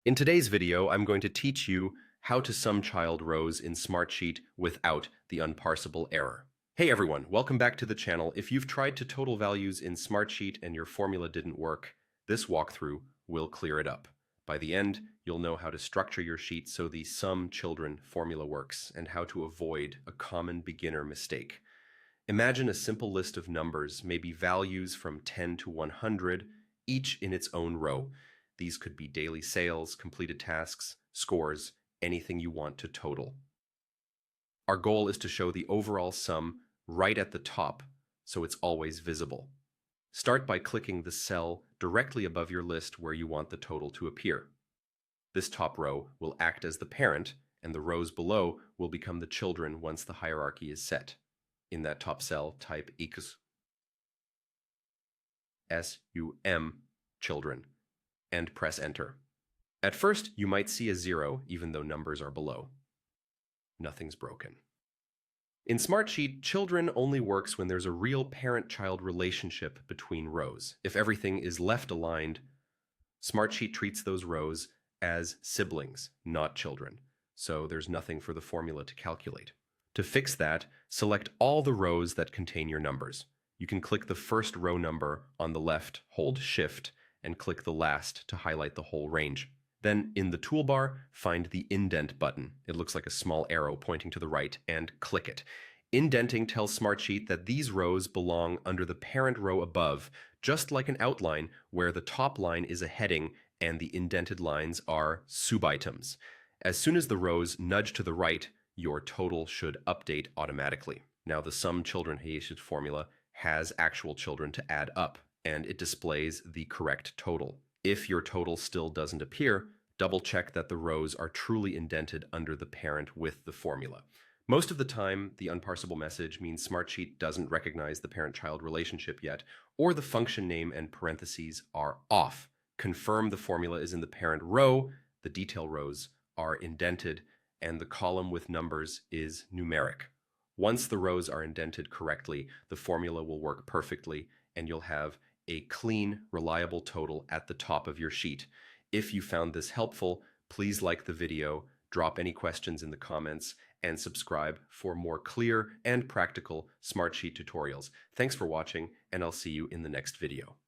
In today's video, I'm going to teach you how to sum child rows in Smartsheet without the unparsable error. Hey everyone, welcome back to the channel. If you've tried to total values in Smartsheet and your formula didn't work, this walkthrough will clear it up. By the end, you'll know how to structure your sheet so the sum children formula works and how to avoid a common beginner mistake. Imagine a simple list of numbers, maybe values from 10 to 100, each in its own row. These could be daily sales, completed tasks, scores, anything you want to total. Our goal is to show the overall sum right at the top, so it's always visible. Start by clicking the cell directly above your list where you want the total to appear. This top row will act as the parent, and the rows below will become the children once the hierarchy is set. In that top cell, type equals SUM children and press enter. At first, you might see a 0 even though numbers are below. Nothing's broken. In Smartsheet, children only works when there's a real parent-child relationship between rows. If everything is left aligned, Smartsheet treats those rows as siblings, not children, so there's nothing for the formula to calculate. To fix that, select all the rows that contain your numbers. You can click the first row number on the left, hold Shift, and click the last to highlight the whole range. Then, in the toolbar, find the Indent button. It looks like a small arrow pointing to the right, and click it. Indenting tells Smartsheet that these rows belong under the parent row above, just like an outline where the top line is a heading and the indented lines are subitems. As soon as the rows nudge to the right, your total should update automatically. Now, the sum children formula has actual children to add up, and it displays the correct total. If your total still doesn't appear, double check that the rows are truly indented under the parent with the formula. Most of the time, the unparsable message means Smartsheet doesn't recognize the parent-child relationship yet, or the function name and parentheses are off. Confirm the formula is in the parent row, the detail rows are indented, and the column with numbers is numeric. Once the rows are indented correctly, the formula will work perfectly, and you'll have a clean, reliable total at the top of your sheet. If you found this helpful, please like the video, drop any questions in the comments, and subscribe for more clear and practical Smartsheet tutorials. Thanks for watching, and I'll see you in the next video.